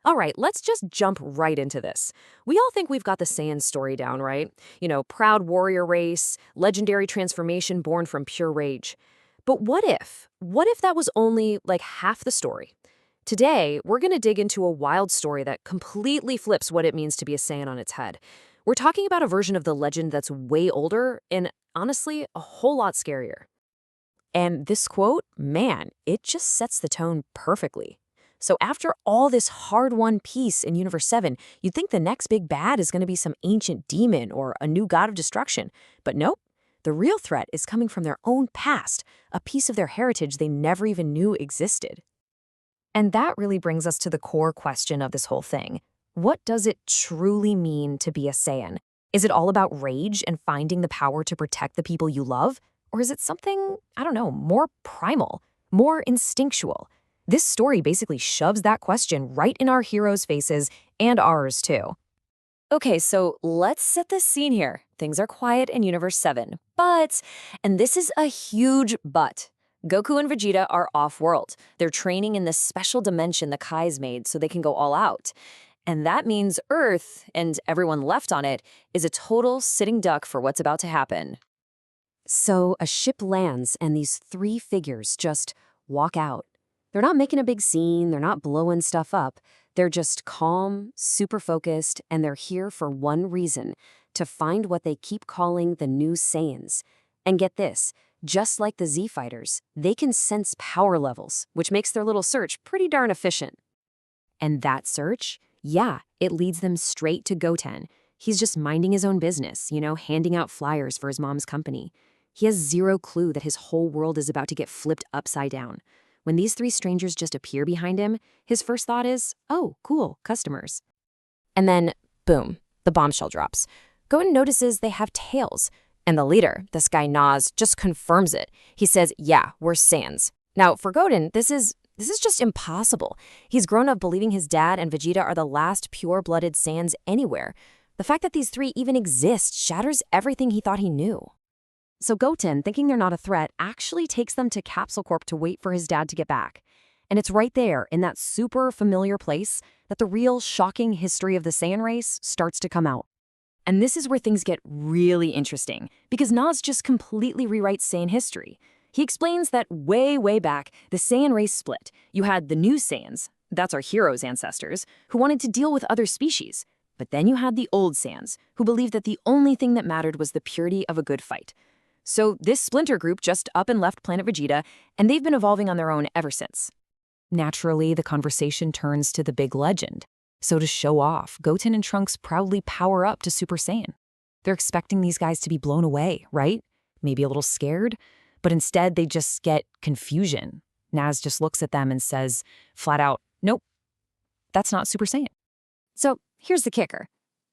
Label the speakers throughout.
Speaker 1: All right, let's just jump right into this. We all think we've got the Saiyan story down, right? Proud warrior race, legendary transformation born from pure rage. But what if? What if that was only like half the story? Today, we're going to dig into a wild story that completely flips what it means to be a Saiyan on its head. We're talking about a version of the legend that's way older and, honestly, a whole lot scarier. And this quote, man, it just sets the tone perfectly. So after all this hard-won peace in Universe 7, you'd think the next big bad is going to be some ancient demon or a new god of destruction. But nope, the real threat is coming from their own past, a piece of their heritage they never even knew existed. And that really brings us to the core question of this whole thing. What does it truly mean to be a Saiyan? Is it all about rage and finding the power to protect the people you love? Or is it something, I don't know, more primal, more instinctual? This story basically shoves that question right in our heroes' faces and ours too. Okay, so let's set the scene here. Things are quiet in Universe 7, and this is a huge but, Goku and Vegeta are off-world. They're training in this special dimension the Kai's made so they can go all out. And that means Earth, and everyone left on it, is a total sitting duck for what's about to happen. So a ship lands and these three figures just walk out. They're not making a big scene, they're not blowing stuff up. They're just calm, super focused, and they're here for one reason, to find what they keep calling the new Saiyans. And get this, just like the Z Fighters, they can sense power levels, which makes their little search pretty darn efficient. And that search, yeah, it leads them straight to Goten. He's just minding his own business, handing out flyers for his mom's company. He has zero clue that his whole world is about to get flipped upside down. When these three strangers just appear behind him, his first thought is, oh, cool, customers. And then, boom, the bombshell drops. Goten notices they have tails. And the leader, this guy Nas, just confirms it. He says, yeah, we're Saiyans. Now, for Goten, this is just impossible. He's grown up believing his dad and Vegeta are the last pure-blooded Saiyans anywhere. The fact that these three even exist shatters everything he thought he knew. So Goten, thinking they're not a threat, actually takes them to Capsule Corp to wait for his dad to get back. And it's right there, in that super familiar place, that the real shocking history of the Saiyan race starts to come out. And this is where things get really interesting, because Nas just completely rewrites Saiyan history. He explains that way back, the Saiyan race split. You had the new Saiyans, that's our heroes' ancestors, who wanted to deal with other species. But then you had the old Saiyans, who believed that the only thing that mattered was the purity of a good fight. So this splinter group just up and left planet Vegeta, and they've been evolving on their own ever since. Naturally, the conversation turns to the big legend. So to show off, Goten and Trunks proudly power up to Super Saiyan. They're expecting these guys to be blown away, right? Maybe a little scared? But instead, they just get confusion. Naz just looks at them and says, flat out, nope, that's not Super Saiyan. So here's the kicker.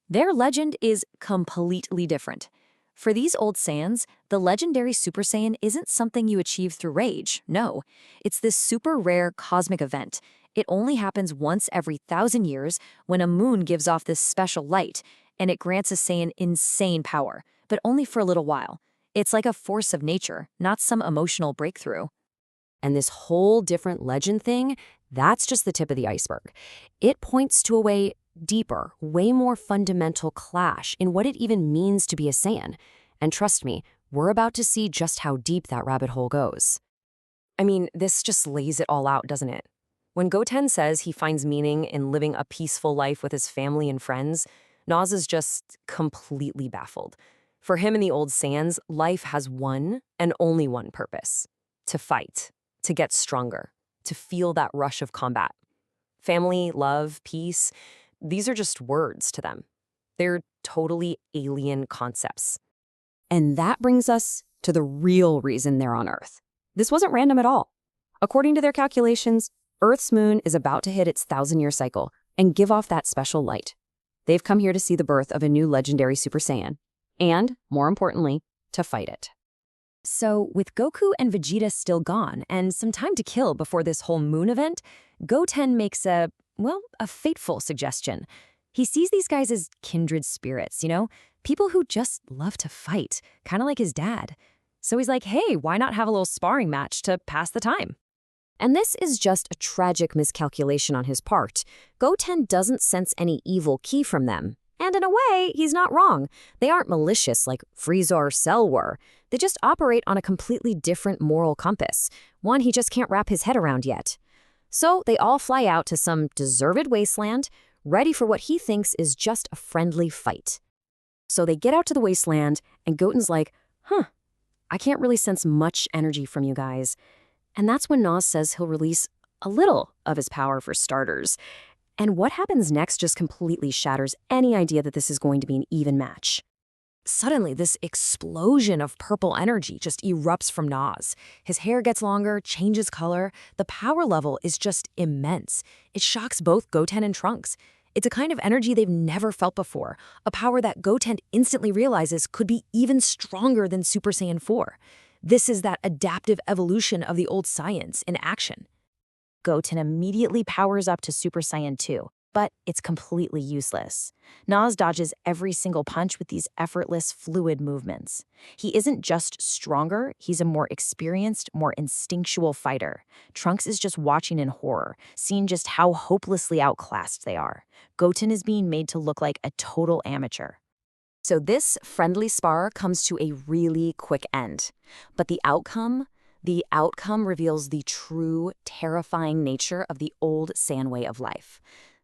Speaker 1: Their legend is completely different. For these old Saiyans, the legendary Super Saiyan isn't something you achieve through rage, no. It's this super rare cosmic event. It only happens once every 1,000 years when a moon gives off this special light, and it grants a Saiyan insane power, but only for a little while. It's like a force of nature, not some emotional breakthrough. And this whole different legend thing, that's just the tip of the iceberg. It points to a way deeper, way more fundamental clash in what it even means to be a Saiyan. And trust me, we're about to see just how deep that rabbit hole goes. I mean, this just lays it all out, doesn't it? When Goten says he finds meaning in living a peaceful life with his family and friends, Nas is just completely baffled. For him and the old Saiyans, life has one and only one purpose: to fight, to get stronger, to feel that rush of combat. Family, love, peace, these are just words to them. They're totally alien concepts. And that brings us to the real reason they're on Earth. This wasn't random at all. According to their calculations, Earth's moon is about to hit its 1,000-year cycle and give off that special light. They've come here to see the birth of a new legendary Super Saiyan, and, more importantly, to fight it. So, with Goku and Vegeta still gone and some time to kill before this whole moon event, Goten makes a fateful suggestion. He sees these guys as kindred spirits, people who just love to fight, kind of like his dad. So he's like, hey, why not have a little sparring match to pass the time? And this is just a tragic miscalculation on his part. Goten doesn't sense any evil ki from them. And in a way, he's not wrong. They aren't malicious like Frieza or Cell were. They just operate on a completely different moral compass, one he just can't wrap his head around yet. So they all fly out to some deserted wasteland, ready for what he thinks is just a friendly fight. So they get out to the wasteland, and Goten's like, I can't really sense much energy from you guys. And that's when Nas says he'll release a little of his power for starters. And what happens next just completely shatters any idea that this is going to be an even match. Suddenly, this explosion of purple energy just erupts from Nas. His hair gets longer, changes color. The power level is just immense. It shocks both Goten and Trunks. It's a kind of energy they've never felt before, a power that Goten instantly realizes could be even stronger than Super Saiyan 4. This is that adaptive evolution of the old Saiyans in action.
Speaker 2: Goten immediately powers up to Super Saiyan 2, but it's completely useless. Nas dodges every single punch with these effortless, fluid movements. He isn't just stronger, he's a more experienced, more instinctual fighter. Trunks is just watching in horror, seeing just how hopelessly outclassed they are. Goten is being made to look like a total amateur.
Speaker 1: So this friendly spar comes to a really quick end. But the outcome reveals the true, terrifying nature of the old Saiyan way of life.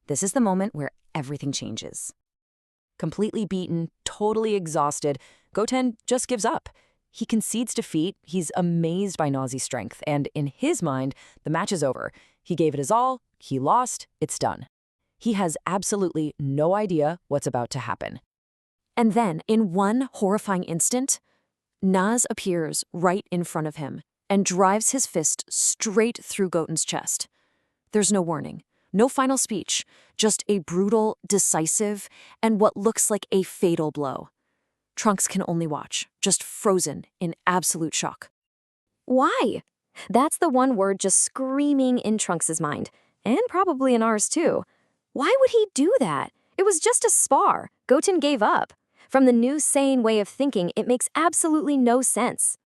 Speaker 1: This is the moment where everything changes. Completely beaten, totally exhausted, Goten just gives up. He concedes defeat, he's amazed by Nazi's strength, and in his mind, the match is over. He gave it his all, he lost, it's done. He has absolutely no idea what's about to happen. And then, in one horrifying instant, Nas appears right in front of him and drives his fist straight through Goten's chest. There's no warning, no final speech, just a brutal, decisive, and what looks like a fatal blow. Trunks can only watch, just frozen in absolute shock. Why? That's the one word just screaming in Trunks' mind, and probably in ours too. Why would he do that? It was just a spar. Goten gave up. From the new Saiyan way of thinking, it makes absolutely no sense.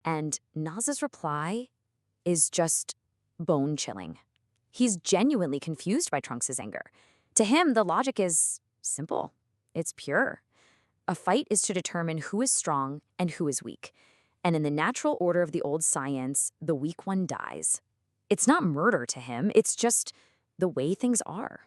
Speaker 1: And Nas's reply is just bone-chilling. He's genuinely confused by Trunks' anger. To him, the logic is simple. It's pure. A fight is to determine who is strong and who is weak. And in the natural order of the old Saiyans, the weak one dies. It's not murder to him, it's just the way things are.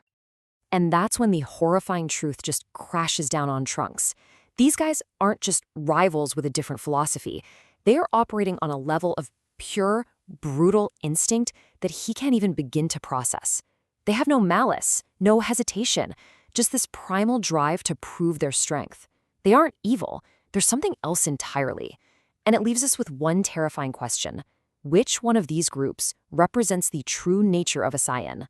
Speaker 1: And that's when the horrifying truth just crashes down on Trunks. These guys aren't just rivals with a different philosophy. They are operating on a level of pure, brutal instinct that he can't even begin to process. They have no malice, no hesitation, just this primal drive to prove their strength. They aren't evil. There's something else entirely. And it leaves us with one terrifying question. Which one of these groups represents the true nature of a Saiyan?